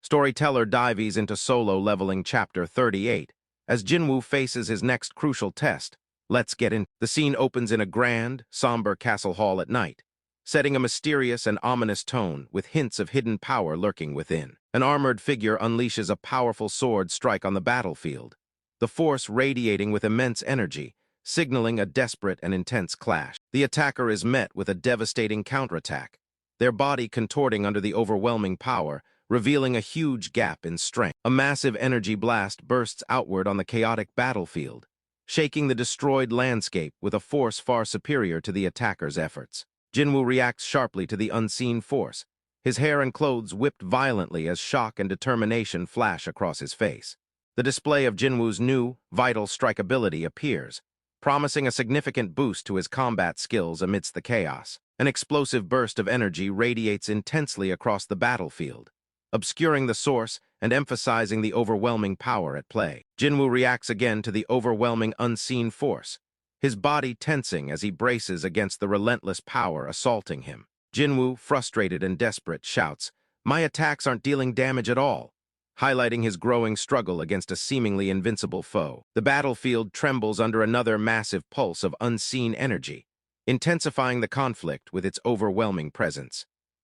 Storyteller dives into solo leveling Chapter 38 as Jinwoo faces his next crucial test. Let's get in. The scene opens in a grand, somber castle hall at night, setting a mysterious and ominous tone with hints of hidden power lurking within. An armored figure unleashes a powerful sword strike on the battlefield, the force radiating with immense energy, signaling a desperate and intense clash. The attacker is met with a devastating counterattack, their body contorting under the overwhelming power, revealing a huge gap in strength. A massive energy blast bursts outward on the chaotic battlefield, shaking the destroyed landscape with a force far superior to the attacker's efforts. Jinwoo reacts sharply to the unseen force, his hair and clothes whipped violently as shock and determination flash across his face. The display of Jinwoo's new, vital strike ability appears, promising a significant boost to his combat skills amidst the chaos. An explosive burst of energy radiates intensely across the battlefield, obscuring the source and emphasizing the overwhelming power at play. Jinwoo reacts again to the overwhelming unseen force, his body tensing as he braces against the relentless power assaulting him. Jinwoo, frustrated and desperate, shouts, "My attacks aren't dealing damage at all," highlighting his growing struggle against a seemingly invincible foe. The battlefield trembles under another massive pulse of unseen energy, intensifying the conflict with its overwhelming presence.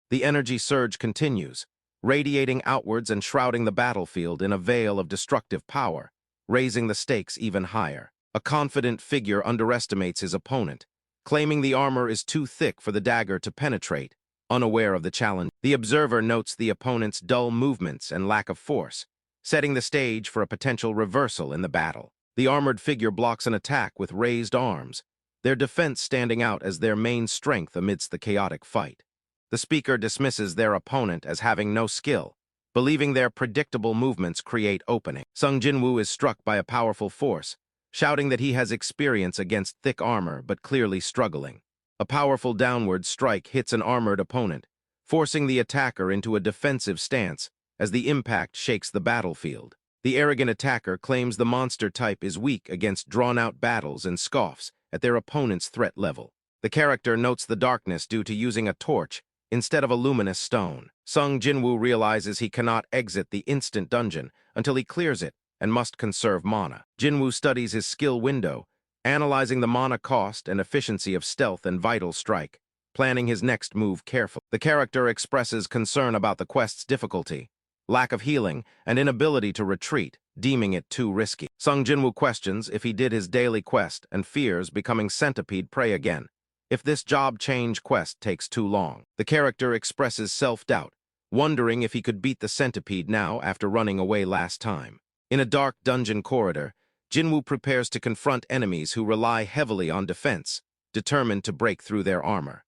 The energy surge continues, radiating outwards and shrouding the battlefield in a veil of destructive power, raising the stakes even higher. A confident figure underestimates his opponent, claiming the armor is too thick for the dagger to penetrate, unaware of the challenge. The observer notes the opponent's dull movements and lack of force, setting the stage for a potential reversal in the battle. The armored figure blocks an attack with raised arms, their defense standing out as their main strength amidst the chaotic fight. The speaker dismisses their opponent as having no skill, believing their predictable movements create opening. Jinwoo is struck by a powerful force, shouting that he has experience against thick armor but clearly struggling. A powerful downward strike hits an armored opponent, forcing the attacker into a defensive stance as the impact shakes the battlefield. The arrogant attacker claims the monster type is weak against drawn-out battles and scoffs at their opponent's threat level. The character notes the darkness due to using a torch instead of a luminous stone. Jinwoo realizes he cannot exit the instant dungeon until he clears it and must conserve mana. Jinwoo studies his skill window, analyzing the mana cost and efficiency of stealth and vital strike, planning his next move carefully. The character expresses concern about the quest's difficulty, lack of healing, and inability to retreat, deeming it too risky. Jinwoo questions if he did his daily quest and fears becoming centipede prey again if this job change quest takes too long. The character expresses self-doubt, wondering if he could beat the centipede now after running away last time. In a dark dungeon corridor, Jinwoo prepares to confront enemies who rely heavily on defense, determined to break through their armor.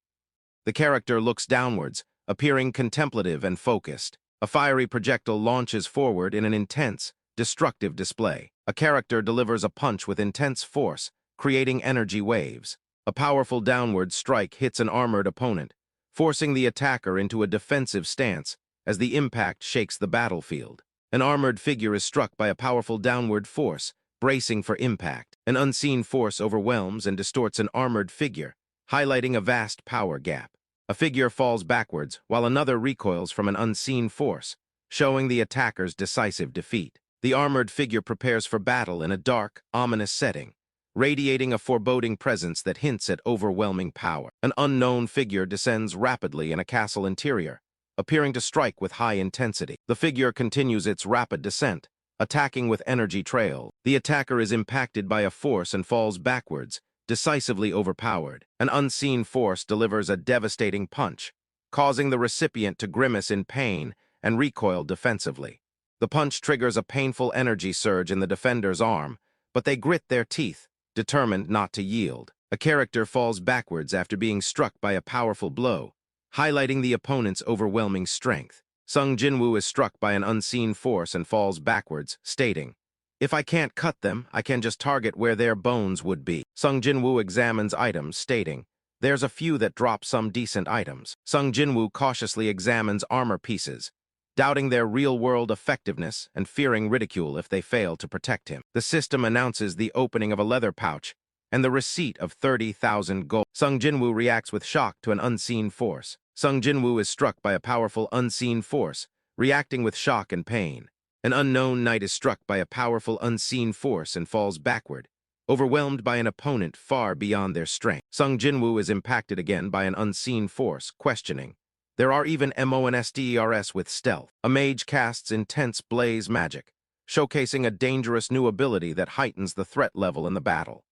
The character looks downwards, appearing contemplative and focused. A fiery projectile launches forward in an intense, destructive display. A character delivers a punch with intense force, creating energy waves. A powerful downward strike hits an armored opponent, forcing the attacker into a defensive stance as the impact shakes the battlefield. An armored figure is struck by a powerful downward force, bracing for impact. An unseen force overwhelms and distorts an armored figure, highlighting a vast power gap. A figure falls backwards, while another recoils from an unseen force, showing the attacker's decisive defeat. The armored figure prepares for battle in a dark, ominous setting, radiating a foreboding presence that hints at overwhelming power. An unknown figure descends rapidly in a castle interior, appearing to strike with high intensity. The figure continues its rapid descent, attacking with energy trail. The attacker is impacted by a force and falls backwards, decisively overpowered. An unseen force delivers a devastating punch, causing the recipient to grimace in pain and recoil defensively. The punch triggers a painful energy surge in the defender's arm, but they grit their teeth, determined not to yield. A character falls backwards after being struck by a powerful blow, highlighting the opponent's overwhelming strength. Jinwoo is struck by an unseen force and falls backwards, stating, "If I can't cut them, I can just target where their bones would be." Jinwoo examines items, stating, "There's a few that drop some decent items." Jinwoo cautiously examines armor pieces, doubting their real-world effectiveness and fearing ridicule if they fail to protect him. The system announces the opening of a leather pouch and the receipt of 30,000 gold. Jinwoo reacts with shock to an unseen force. Jinwoo is struck by a powerful unseen force, reacting with shock and pain. An unknown knight is struck by a powerful unseen force and falls backward, overwhelmed by an opponent far beyond their strength. Sung Jinwoo is impacted again by an unseen force, questioning. There are even monsters with stealth. A mage casts intense blaze magic, showcasing a dangerous new ability that heightens the threat level in the battle.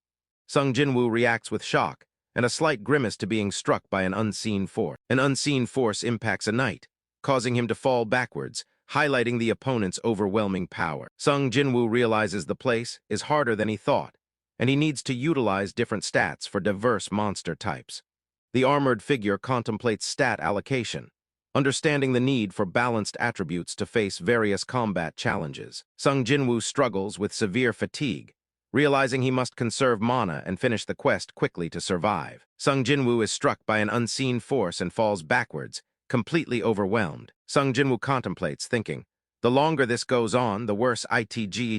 Sung Jinwoo reacts with shock and a slight grimace to being struck by an unseen force. An unseen force impacts a knight, causing him to fall backwards, highlighting the opponent's overwhelming power. Sung Jinwoo realizes the place is harder than he thought, and he needs to utilize different stats for diverse monster types. The armored figure contemplates stat allocation, understanding the need for balanced attributes to face various combat challenges. Sung Jinwoo struggles with severe fatigue, realizing he must conserve mana and finish the quest quickly to survive. Sung Jinwoo is struck by an unseen force and falls backwards, completely overwhelmed. Sung Jinwoo contemplates, thinking, the longer this goes on, the worse it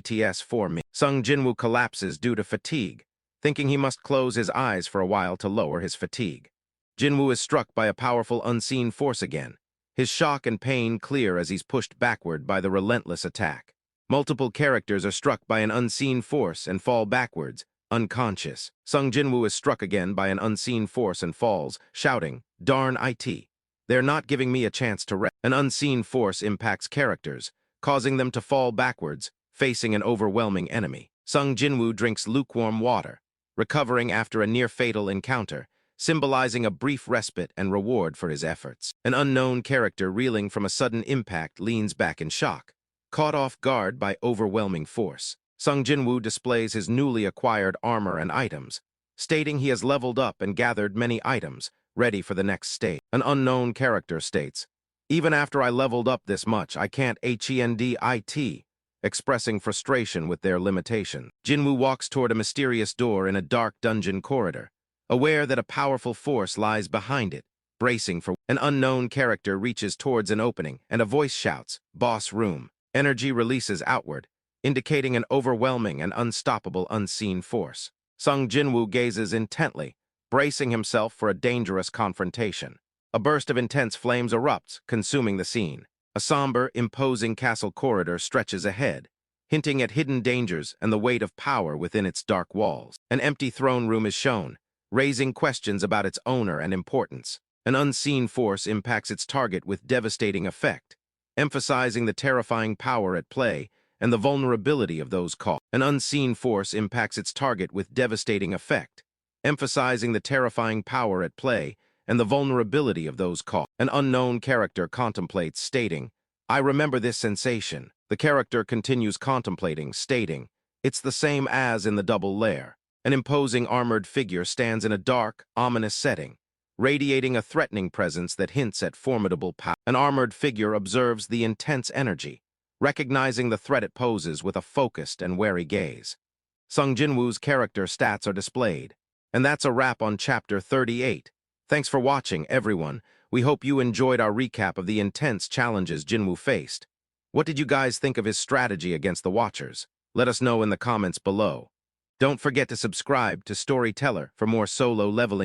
gets for me. Sung Jinwoo collapses due to fatigue, thinking he must close his eyes for a while to lower his fatigue. Jinwoo is struck by a powerful unseen force again, his shock and pain clear as he's pushed backward by the relentless attack. Multiple characters are struck by an unseen force and fall backwards, unconscious. Sung Jinwoo is struck again by an unseen force and falls, shouting, darn it. They're not giving me a chance to rest. An unseen force impacts characters, causing them to fall backwards, facing an overwhelming enemy. Sung Jinwoo drinks lukewarm water, recovering after a near-fatal encounter, symbolizing a brief respite and reward for his efforts. An unknown character reeling from a sudden impact leans back in shock, caught off guard by overwhelming force. Sung Jinwoo displays his newly acquired armor and items, stating he has leveled up and gathered many items, ready for the next stage. An unknown character states, even after I leveled up this much, I can't handit, expressing frustration with their limitation. Jinwoo walks toward a mysterious door in a dark dungeon corridor, aware that a powerful force lies behind it, bracing for. An unknown character reaches towards an opening, and a voice shouts, boss room. Energy releases outward, indicating an overwhelming and unstoppable unseen force. Sung Jinwoo gazes intently, bracing himself for a dangerous confrontation. A burst of intense flames erupts, consuming the scene. A somber, imposing castle corridor stretches ahead, hinting at hidden dangers and the weight of power within its dark walls. An empty throne room is shown, raising questions about its owner and importance. An unseen force impacts its target with devastating effect, emphasizing the terrifying power at play and the vulnerability of those caught. An unseen force impacts its target with devastating effect, emphasizing the terrifying power at play and the vulnerability of those caught. An unknown character contemplates, stating, I remember this sensation. The character continues contemplating, stating, it's the same as in the double lair. An imposing armored figure stands in a dark, ominous setting, radiating a threatening presence that hints at formidable power. An armored figure observes the intense energy, recognizing the threat it poses with a focused and wary gaze. Sung Jinwoo's character stats are displayed. And that's a wrap on Chapter 38. Thanks for watching, everyone. We hope you enjoyed our recap of the intense challenges Jinwoo faced. What did you guys think of his strategy against the Watchers? Let us know in the comments below. Don't forget to subscribe to Storyteller for more solo leveling.